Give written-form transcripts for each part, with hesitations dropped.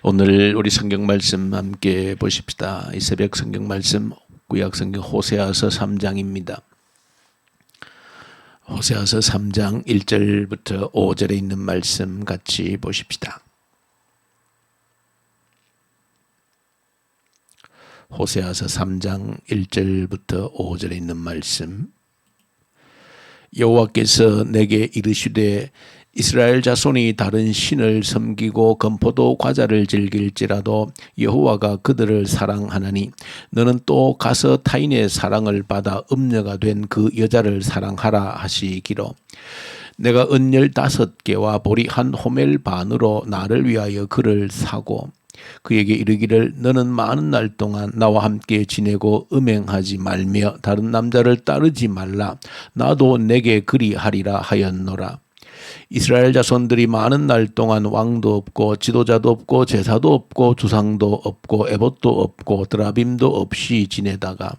오늘 우리 성경 말씀 함께 보십시다. 이 새벽 성경 말씀 구약 성경 호세아서 3장입니다. 호세아서 3장 1절부터 5절에 있는 말씀 같이 보십시다. 호세아서 3장 1절부터 5절에 있는 말씀. 여호와께서 내게 이르시되 이스라엘 자손이 다른 신을 섬기고 건포도 과자를 즐길지라도 여호와가 그들을 사랑하나니 너는 또 가서 타인의 사랑을 받아 음녀가 된 그 여자를 사랑하라 하시기로. 내가 은 15개와 보리 한 호멜 반으로 나를 위하여 그를 사고 그에게 이르기를 너는 많은 날 동안 나와 함께 지내고 음행하지 말며 다른 남자를 따르지 말라. 나도 내게 그리하리라 하였노라. 이스라엘 자손들이 많은 날 동안 왕도 없고 지도자도 없고 제사도 없고 주상도 없고 에봇도 없고 드라빔도 없이 지내다가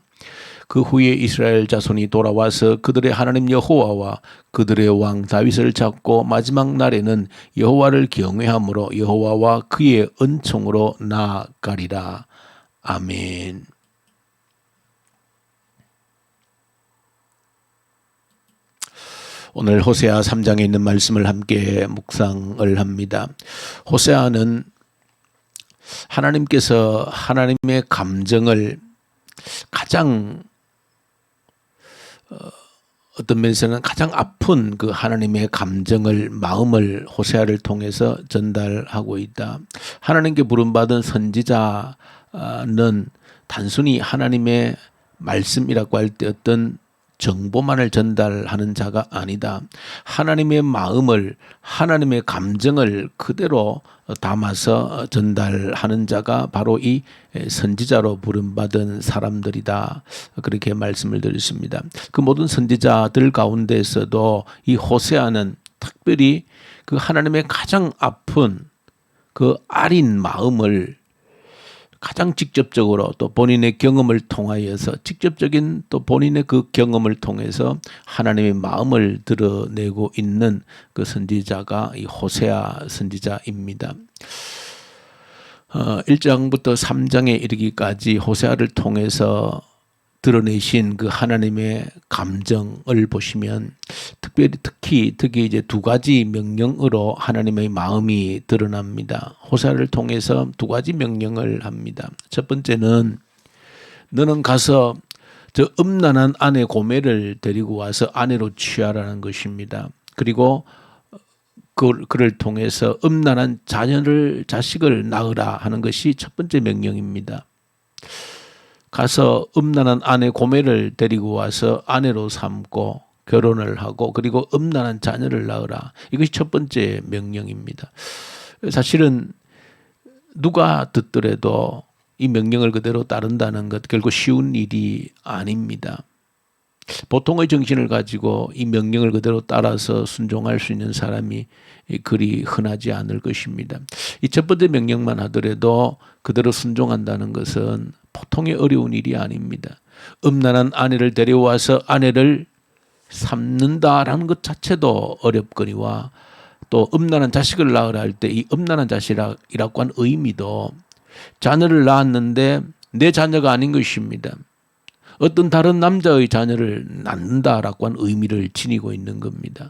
그 후에 이스라엘 자손이 돌아와서 그들의 하나님 여호와와 그들의 왕 다윗을 찾고 마지막 날에는 여호와를 경외함으로 여호와와 그의 은총으로 나아가리라. 아멘. 오늘 호세아 3장에 있는 말씀을 함께 묵상을 합니다. 호세아는 하나님께서 하나님의 감정을 가장 어떤 면에서는 가장 아픈 그 하나님의 감정을 마음을 호세아를 통해서 전달하고 있다. 하나님께 부름받은 선지자는 단순히 하나님의 말씀이라고 할 때 어떤 정보만을 전달하는 자가 아니다. 하나님의 마음을, 하나님의 감정을 그대로 담아서 전달하는 자가 바로 이 선지자로 부름받은 사람들이다. 그렇게 말씀을 드렸습니다. 그 모든 선지자들 가운데서도 이 호세아는 특별히 그 하나님의 가장 아픈 그 아린 마음을 가장 직접적으로 또 본인의 경험을 통하여서 직접적인 또 본인의 그 경험을 통해서 하나님의 마음을 드러내고 있는 그 선지자가 이 호세아 선지자입니다. 1장부터 3장에 이르기까지 호세아를 통해서 드러내신 그 하나님의 감정을 보시면 특히 이제 두 가지 명령으로 하나님의 마음이 드러납니다. 호세아를 통해서 두 가지 명령을 합니다. 첫 번째는 너는 가서 저 음란한 아내 고멜을 데리고 와서 아내로 취하라는 것입니다. 그리고 그를 통해서 음란한 자식을 낳으라 하는 것이 첫 번째 명령입니다. 가서 음란한 아내 고멜을 데리고 와서 아내로 삼고 결혼을 하고 그리고 음란한 자녀를 낳으라. 이것이 첫 번째 명령입니다. 사실은 누가 듣더라도 이 명령을 그대로 따른다는 것 결코 쉬운 일이 아닙니다. 보통의 정신을 가지고 이 명령을 그대로 따라서 순종할 수 있는 사람이 그리 흔하지 않을 것입니다. 이 첫 번째 명령만 하더라도 그대로 순종한다는 것은 보통의 어려운 일이 아닙니다. 음란한 아내를 데려와서 아내를 삼는다라는 것 자체도 어렵거니와 또 음란한 자식을 낳으라 할 때 이 음란한 자식이라고 한 의미도 자녀를 낳았는데 내 자녀가 아닌 것입니다. 어떤 다른 남자의 자녀를 낳는다라고 한 의미를 지니고 있는 겁니다.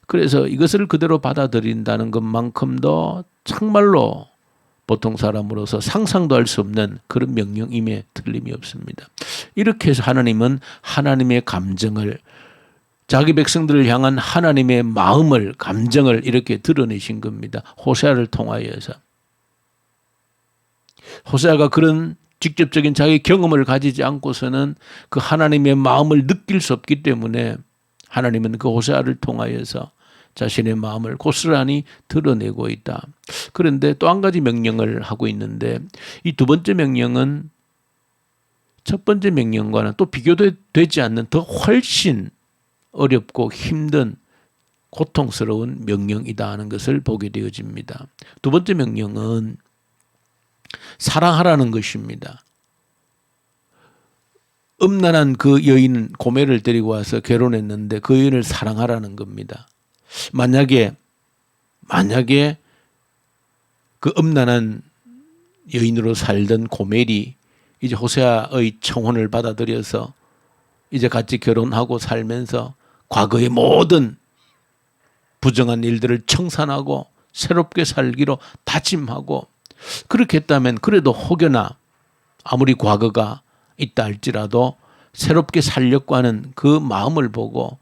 그래서 이것을 그대로 받아들인다는 것만큼도 정말로 보통 사람으로서 상상도 할 수 없는 그런 명령임에 틀림이 없습니다. 이렇게 해서 하나님은 하나님의 감정을 자기 백성들을 향한 하나님의 마음을 감정을 이렇게 드러내신 겁니다. 호세아를 통하여서. 호세아가 그런 직접적인 자기 경험을 가지지 않고서는 그 하나님의 마음을 느낄 수 없기 때문에 하나님은 그 호세아를 통하여서 자신의 마음을 고스란히 드러내고 있다. 그런데 또 한 가지 명령을 하고 있는데 이 두 번째 명령은 첫 번째 명령과는 또 비교되지 않는 더 훨씬 어렵고 힘든 고통스러운 명령이다 하는 것을 보게 되어집니다. 두 번째 명령은 사랑하라는 것입니다. 음란한 그 여인 고멜을 데리고 와서 결혼했는데 그 여인을 사랑하라는 겁니다. 만약에 그 음란한 여인으로 살던 고멜이 이제 호세아의 청혼을 받아들여서 이제 같이 결혼하고 살면서 과거의 모든 부정한 일들을 청산하고 새롭게 살기로 다짐하고, 그렇게 했다면 그래도 혹여나 아무리 과거가 있다 할지라도 새롭게 살려고 하는 그 마음을 보고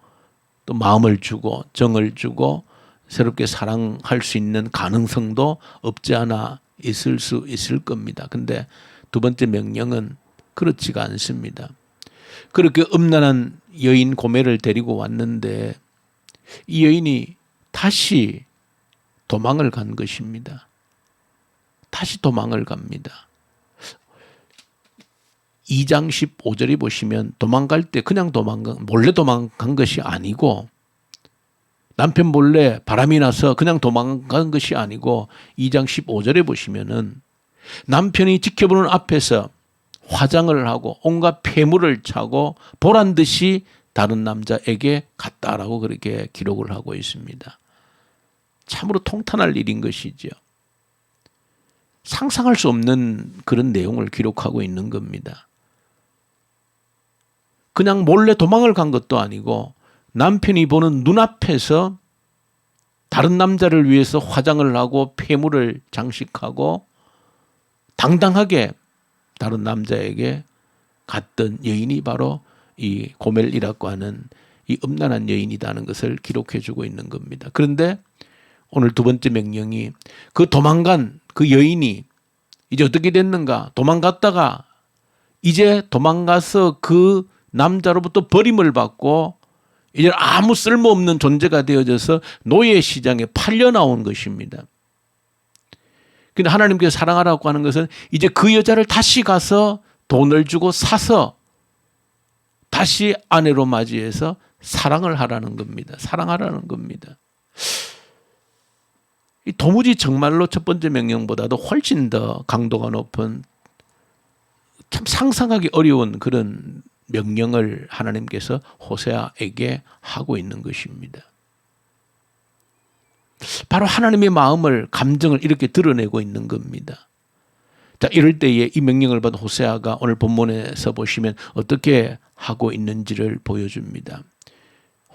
또 마음을 주고 정을 주고 새롭게 사랑할 수 있는 가능성도 없지 않아 있을 수 있을 겁니다. 근데 두 번째 명령은 그렇지가 않습니다. 그렇게 음란한 여인 고멜을 데리고 왔는데 이 여인이 다시 도망을 간 것입니다. 다시 도망을 갑니다. 2장 15절에 보시면 도망갈 때 그냥 몰래 도망간 것이 아니고, 남편 몰래 바람이 나서 그냥 도망간 것이 아니고 2장 15절에 보시면은 남편이 지켜보는 앞에서 화장을 하고 온갖 폐물을 차고 보란 듯이 다른 남자에게 갔다라고 그렇게 기록을 하고 있습니다. 참으로 통탄할 일인 것이죠. 상상할 수 없는 그런 내용을 기록하고 있는 겁니다. 그냥 몰래 도망을 간 것도 아니고 남편이 보는 눈앞에서 다른 남자를 위해서 화장을 하고 폐물을 장식하고 당당하게 다른 남자에게 갔던 여인이 바로 이 고멜이라고 하는 이 음란한 여인이라는 것을 기록해 주고 있는 겁니다. 그런데 오늘 두 번째 명령이 그 도망간 그 여인이 이제 어떻게 됐는가? 도망갔다가 이제 도망가서 그 남자로부터 버림을 받고 이제 아무 쓸모없는 존재가 되어져서 노예 시장에 팔려 나온 것입니다. 근데 하나님께서 사랑하라고 하는 것은 이제 그 여자를 다시 가서 돈을 주고 사서 다시 아내로 맞이해서 사랑을 하라는 겁니다. 사랑하라는 겁니다. 도무지 정말로 첫 번째 명령보다도 훨씬 더 강도가 높은, 참 상상하기 어려운 그런 명령을 하나님께서 호세아에게 하고 있는 것입니다. 바로 하나님의 마음을, 감정을 이렇게 드러내고 있는 겁니다. 자, 이럴 때에 이 명령을 받은 호세아가 오늘 본문에서 보시면 어떻게 하고 있는지를 보여줍니다.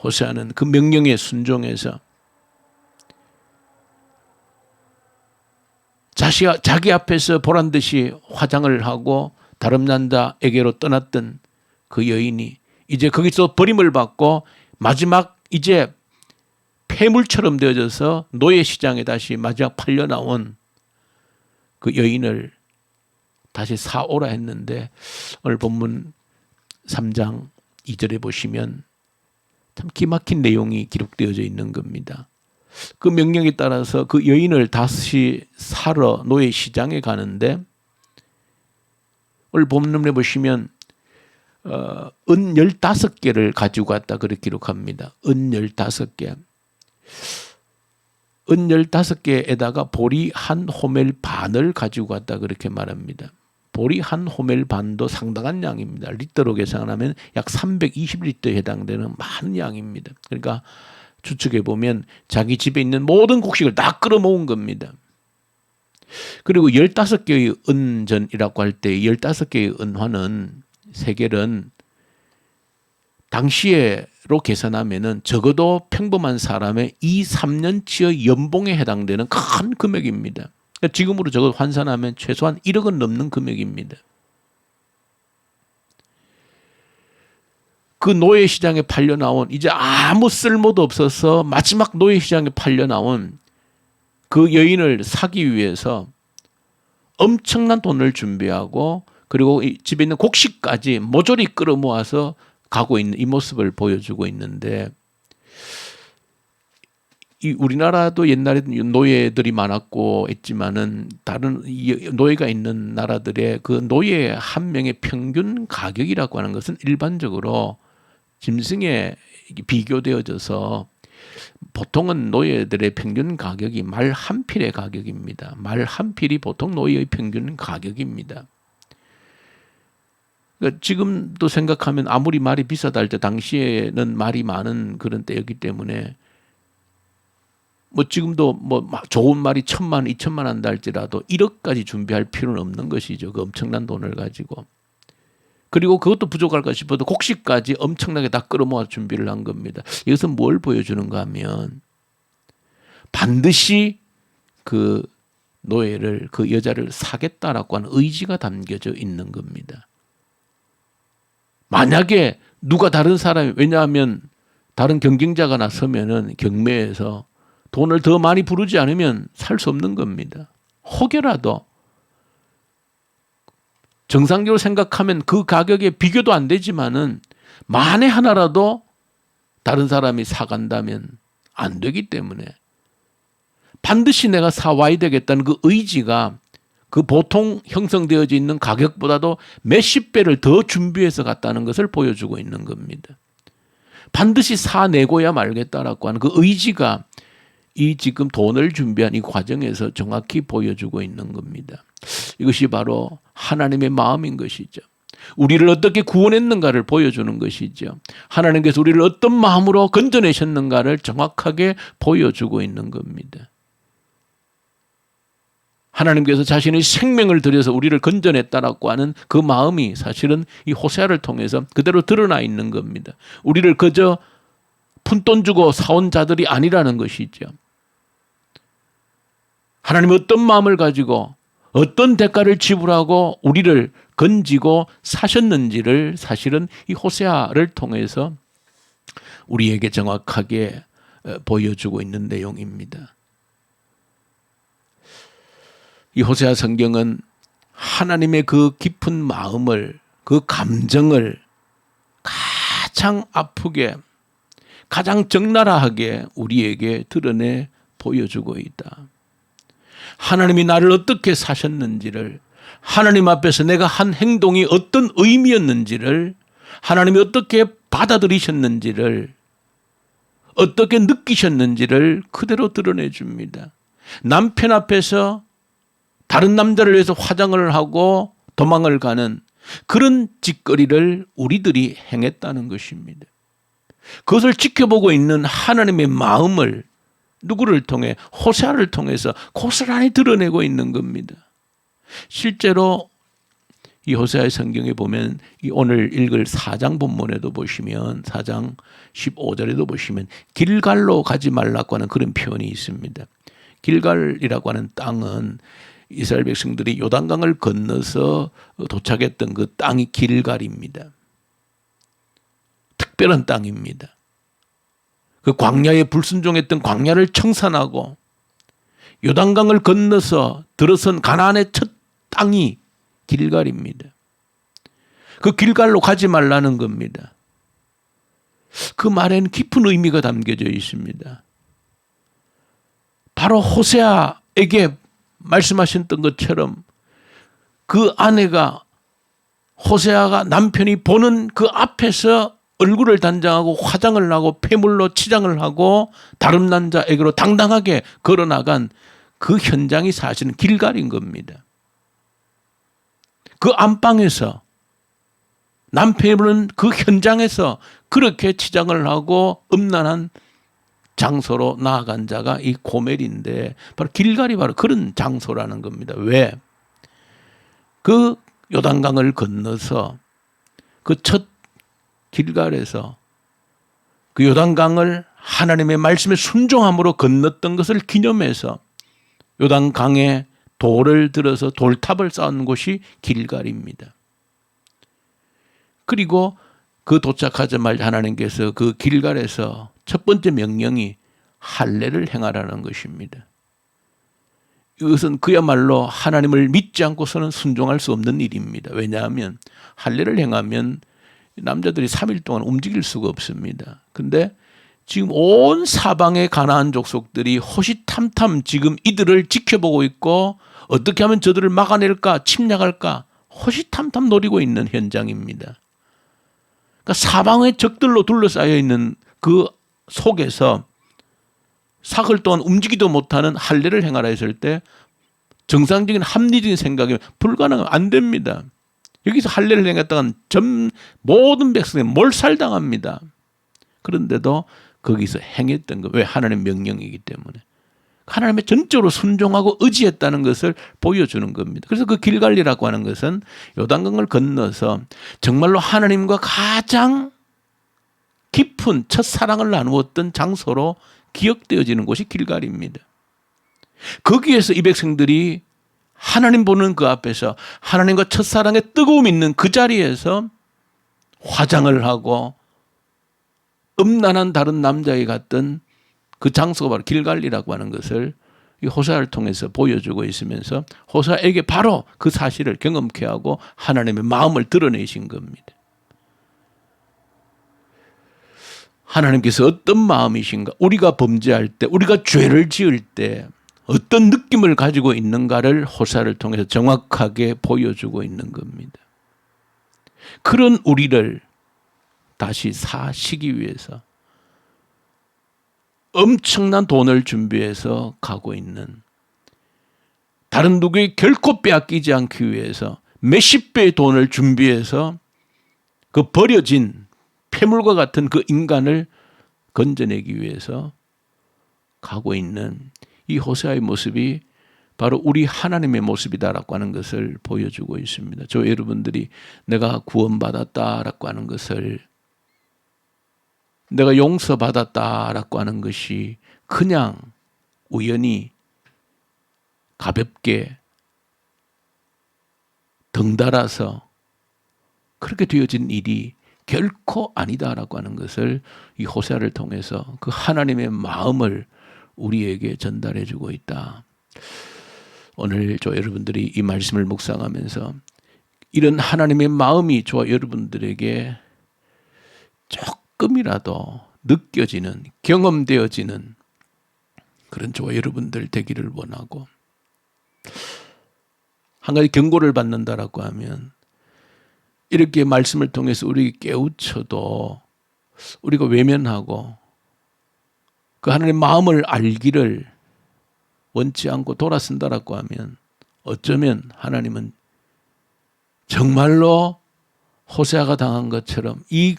호세아는 그 명령에 순종해서 자기 앞에서 보란 듯이 화장을 하고 다른 남자에게로 떠났던 그 여인이 이제 거기서 버림을 받고 마지막 이제 폐물처럼 되어져서 노예 시장에 다시 마지막 팔려 나온 그 여인을 다시 사오라 했는데, 오늘 본문 3장 2절에 보시면 참 기막힌 내용이 기록되어져 있는 겁니다. 그 명령에 따라서 그 여인을 다시 사러 노예 시장에 가는데, 오늘 본문에 보시면 은 15개를 가지고 갔다 그렇게 기록합니다. 은 15개. 은 15개에다가 보리 한 호멜 반을 가지고 갔다 그렇게 말합니다. 보리 한 호멜 반도 상당한 양입니다. 리터로 계산하면 약 320리터에 해당되는 많은 양입니다. 그러니까 추측해 보면 자기 집에 있는 모든 곡식을 다 끌어모은 겁니다. 그리고 15개의 은전이라고 할 때 15개의 은화는 세겔은 당시에로 계산하면은 적어도 평범한 사람의 2, 3년치의 연봉에 해당되는 큰 금액입니다. 그러니까 지금으로 저걸 환산하면 최소한 1억은 넘는 금액입니다. 그 노예 시장에 팔려 나온, 이제 아무 쓸모도 없어서 마지막 노예 시장에 팔려 나온 그 여인을 사기 위해서 엄청난 돈을 준비하고, 그리고 집에 있는 곡식까지 모조리 끌어모아서 가고 있는 이 모습을 보여주고 있는데, 이 우리나라도 옛날에 노예들이 많았고 했지만은 다른 노예가 있는 나라들의 그 노예 한 명의 평균 가격이라고 하는 것은 일반적으로 짐승에 비교되어져서 보통은 노예들의 평균 가격이 말 한 필의 가격입니다. 말 한 필이 보통 노예의 평균 가격입니다. 그러니까 지금도 생각하면 아무리 말이 비싸다 할 때 당시에는 말이 많은 그런 때였기 때문에 뭐 지금도 뭐 좋은 말이 1,000만, 2,000만 한다 할지라도 1억까지 준비할 필요는 없는 것이죠. 그 엄청난 돈을 가지고. 그리고 그것도 부족할까 싶어도 곡식까지 엄청나게 다 끌어모아 준비를 한 겁니다. 이것은 뭘 보여주는가 하면 반드시 그 노예를, 그 여자를 사겠다라고 하는 의지가 담겨져 있는 겁니다. 만약에 누가 다른 사람이, 왜냐하면 다른 경쟁자가 나서면은 경매에서 돈을 더 많이 부르지 않으면 살 수 없는 겁니다. 혹여라도 정상적으로 생각하면 그 가격에 비교도 안 되지만은 만에 하나라도 다른 사람이 사간다면 안 되기 때문에 반드시 내가 사와야 되겠다는 그 의지가 그 보통 형성되어져 있는 가격보다도 몇십 배를 더 준비해서 갔다는 것을 보여주고 있는 겁니다. 반드시 사내고야 말겠다라고 하는 그 의지가 이 지금 돈을 준비한 이 과정에서 정확히 보여주고 있는 겁니다. 이것이 바로 하나님의 마음인 것이죠. 우리를 어떻게 구원했는가를 보여주는 것이죠. 하나님께서 우리를 어떤 마음으로 건져내셨는가를 정확하게 보여주고 있는 겁니다. 하나님께서 자신의 생명을 들여서 우리를 건져냈다라고 하는 그 마음이 사실은 이 호세아를 통해서 그대로 드러나 있는 겁니다. 우리를 그저 푼돈 주고 사온 자들이 아니라는 것이죠. 하나님이 어떤 마음을 가지고 어떤 대가를 지불하고 우리를 건지고 사셨는지를 사실은 이 호세아를 통해서 우리에게 정확하게 보여주고 있는 내용입니다. 이 호세아 성경은 하나님의 그 깊은 마음을, 그 감정을 가장 아프게, 가장 적나라하게 우리에게 드러내 보여주고 있다. 하나님이 나를 어떻게 사셨는지를, 하나님 앞에서 내가 한 행동이 어떤 의미였는지를, 하나님이 어떻게 받아들이셨는지를, 어떻게 느끼셨는지를 그대로 드러내 줍니다. 남편 앞에서 다른 남자를 위해서 화장을 하고 도망을 가는 그런 짓거리를 우리들이 행했다는 것입니다. 그것을 지켜보고 있는 하나님의 마음을 누구를 통해? 호세아를 통해서 고스란히 드러내고 있는 겁니다. 실제로 이 호세아의 성경에 보면 이 오늘 읽을 4장 본문에도 보시면 4장 15절에도 보시면 길갈로 가지 말라고 하는 그런 표현이 있습니다. 길갈이라고 하는 땅은 이스라엘 백성들이 요단강을 건너서 도착했던 그 땅이 길갈입니다. 특별한 땅입니다. 그 광야에 불순종했던 광야를 청산하고 요단강을 건너서 들어선 가나안의 첫 땅이 길갈입니다. 그 길갈로 가지 말라는 겁니다. 그 말에는 깊은 의미가 담겨져 있습니다. 바로 호세아에게 말씀하셨던 것처럼 그 아내가, 호세아가 남편이 보는 그 앞에서 얼굴을 단장하고 화장을 하고 폐물로 치장을 하고 다른 남자에게로 당당하게 걸어나간 그 현장이 사실은 길갈인 겁니다. 그 안방에서 남편은 그 현장에서 그렇게 치장을 하고 음란한 장소로 나아간 자가 이 고멜인데 바로 길갈이 바로 그런 장소라는 겁니다. 왜? 그 요단강을 건너서 그 첫 길갈에서 그 요단강을 하나님의 말씀에 순종함으로 건넜던 것을 기념해서 요단강에 돌을 들어서 돌탑을 쌓은 곳이 길갈입니다. 그리고 그 도착하자마자 하나님께서 그 길갈에서 첫 번째 명령이 할례를 행하라는 것입니다. 이것은 그야말로 하나님을 믿지 않고서는 순종할 수 없는 일입니다. 왜냐하면 할례를 행하면 남자들이 3일 동안 움직일 수가 없습니다. 근데 지금 온 사방의 가나안 족속들이 호시탐탐 지금 이들을 지켜보고 있고 어떻게 하면 저들을 막아낼까, 침략할까 호시탐탐 노리고 있는 현장입니다. 그러니까 사방의 적들로 둘러싸여 있는 그 속에서 사흘 동안 움직이도 못하는 할례를 행하라 했을 때 정상적인 합리적인 생각이면 불가능하면 안 됩니다. 여기서 할례를 행했다간 모든 백성이 몰살당합니다. 그런데도 거기서 행했던 거, 왜? 하나님의 명령이기 때문에. 하나님의 전적으로 순종하고 의지했다는 것을 보여주는 겁니다. 그래서 그 길갈리라고 하는 것은 요단강을 건너서 정말로 하나님과 가장 깊은 첫사랑을 나누었던 장소로 기억되어지는 곳이 길갈리입니다. 거기에서 이 백성들이 하나님 보는 그 앞에서 하나님과 첫사랑의 뜨거움이 있는 그 자리에서 화장을 하고 음란한 다른 남자에 갔던 그 장소가 바로 길갈리라고 하는 것을 이 호세아를 통해서 보여주고 있으면서 호세아에게 바로 그 사실을 경험케 하고 하나님의 마음을 드러내신 겁니다. 하나님께서 어떤 마음이신가, 우리가 범죄할 때, 우리가 죄를 지을 때 어떤 느낌을 가지고 있는가를 호세아를 통해서 정확하게 보여주고 있는 겁니다. 그런 우리를 다시 사시기 위해서 엄청난 돈을 준비해서 가고 있는, 다른 누구에게 결코 빼앗기지 않기 위해서 몇십 배의 돈을 준비해서 그 버려진 폐물과 같은 그 인간을 건져내기 위해서 가고 있는 이 호세아의 모습이 바로 우리 하나님의 모습이다라고 하는 것을 보여주고 있습니다. 저 여러분들이 내가 구원받았다라고 하는 것을, 내가 용서받았다라고 하는 것이 그냥 우연히 가볍게 덩달아서 그렇게 되어진 일이 결코 아니다라고 하는 것을 이 호세아를 통해서 그 하나님의 마음을 우리에게 전달해 주고 있다. 오늘 저 여러분들이 이 말씀을 묵상하면서 이런 하나님의 마음이 저와 여러분들에게 조금이라도 느껴지는, 경험되어지는 그런 저와 여러분들 되기를 원하고, 한 가지 경고를 받는다라고 하면 이렇게 말씀을 통해서 우리에게 깨우쳐도 우리가 외면하고 그 하나님의 마음을 알기를 원치 않고 돌아선다라고 하면 어쩌면 하나님은 정말로 호세아가 당한 것처럼 이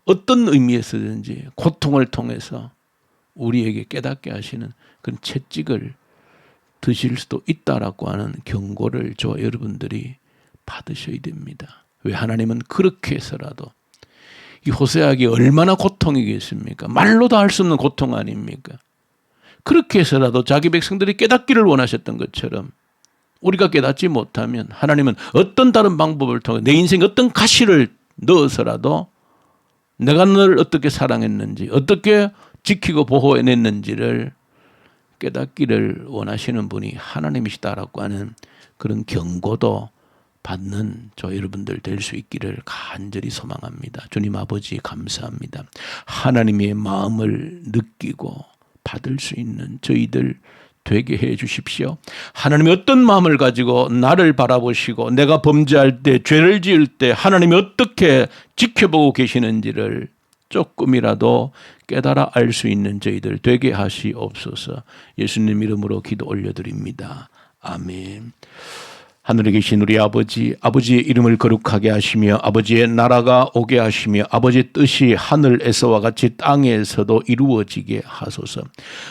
어떤 의미에서든지 고통을 통해서 우리에게 깨닫게 하시는 그런 채찍을 드실 수도 있다라고 하는 경고를 저와 여러분들이 받으셔야 됩니다. 왜? 하나님은 그렇게 해서라도 이 호세아에게 얼마나 고통이겠습니까? 말로도 할 수 없는 고통 아닙니까? 그렇게 해서라도 자기 백성들이 깨닫기를 원하셨던 것처럼 우리가 깨닫지 못하면 하나님은 어떤 다른 방법을 통해 내 인생에 어떤 가시를 넣어서라도 내가 너를 어떻게 사랑했는지, 어떻게 지키고 보호해냈는지를 깨닫기를 원하시는 분이 하나님이시다라고 하는 그런 경고도 받는 저 여러분들 될 수 있기를 간절히 소망합니다. 주님 아버지 감사합니다. 하나님의 마음을 느끼고 받을 수 있는 저희들 되게 해 주십시오. 하나님이 어떤 마음을 가지고 나를 바라보시고 내가 범죄할 때, 죄를 지을 때 하나님이 어떻게 지켜보고 계시는지를 조금이라도 깨달아 알 수 있는 저희들 되게 하시옵소서. 예수님 이름으로 기도 올려드립니다. 아멘. 하늘에 계신 우리 아버지, 아버지의 이름을 거룩하게 하시며 아버지의 나라가 오게 하시며 아버지의 뜻이 하늘에서와 같이 땅에서도 이루어지게 하소서.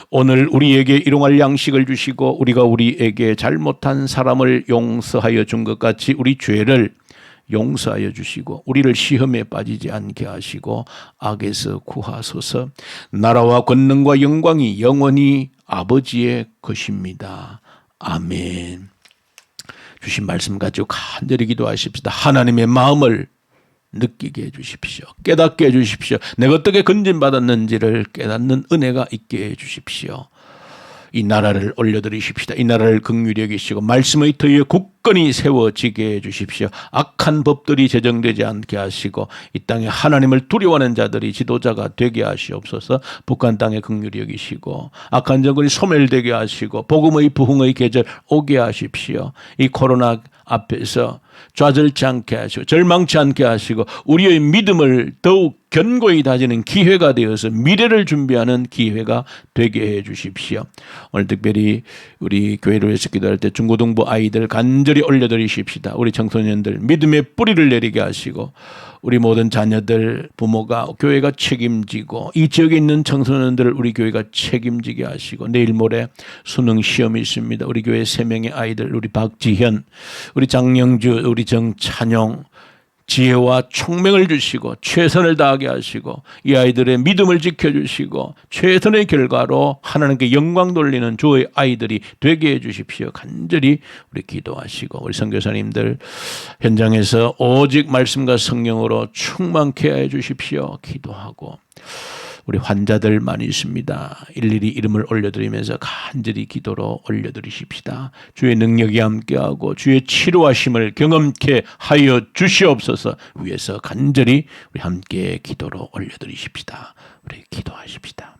오늘 우리에게 일용할 양식을 주시고 우리가 우리에게 잘못한 사람을 용서하여 준 것 같이 우리 죄를 용서하여 주시고 우리를 시험에 빠지지 않게 하시고 악에서 구하소서. 나라와 권능과 영광이 영원히 아버지의 것입니다. 아멘. 주신 말씀 가지고 간절히 기도하십시다. 하나님의 마음을 느끼게 해 주십시오. 깨닫게 해 주십시오. 내가 어떻게 건진받았는지를 깨닫는 은혜가 있게 해 주십시오. 이 나라를 올려드리십시다. 이 나라를 긍휼히 여기시고 말씀의 터위에 굳건히 세워지게 해 주십시오. 악한 법들이 제정되지 않게 하시고 이 땅에 하나님을 두려워하는 자들이 지도자가 되게 하시옵소서. 북한 땅에 긍휼히 여기시고 악한 정권이 소멸되게 하시고 복음의 부흥의 계절 오게 하십시오. 이 코로나 앞에서 좌절치 않게 하시고 절망치 않게 하시고 우리의 믿음을 더욱 견고히 다지는 기회가 되어서 미래를 준비하는 기회가 되게 해 주십시오. 오늘 특별히 우리 교회를 위해서 기도할 때 중고등부 아이들 간절히 간절히 올려드리십시다. 우리 청소년들 믿음의 뿌리를 내리게 하시고 우리 모든 자녀들 부모가 교회가 책임지고 이 지역에 있는 청소년들을 우리 교회가 책임지게 하시고 내일 모레 수능 시험이 있습니다. 우리 교회 3명의 아이들 우리 박지현, 우리 장영주, 우리 정찬용 지혜와 총명을 주시고 최선을 다하게 하시고 이 아이들의 믿음을 지켜주시고 최선의 결과로 하나님께 영광 돌리는 주의 아이들이 되게 해주십시오. 간절히 우리 기도하시고 우리 선교사님들 현장에서 오직 말씀과 성령으로 충만케 해주십시오. 기도하고 우리 환자들 많이 있습니다. 일일이 이름을 올려드리면서 간절히 기도로 올려드리십시다. 주의 능력이 함께하고 주의 치료하심을 경험케 하여 주시옵소서. 위에서 간절히 우리 함께 기도로 올려드리십시다. 우리 기도하십시다.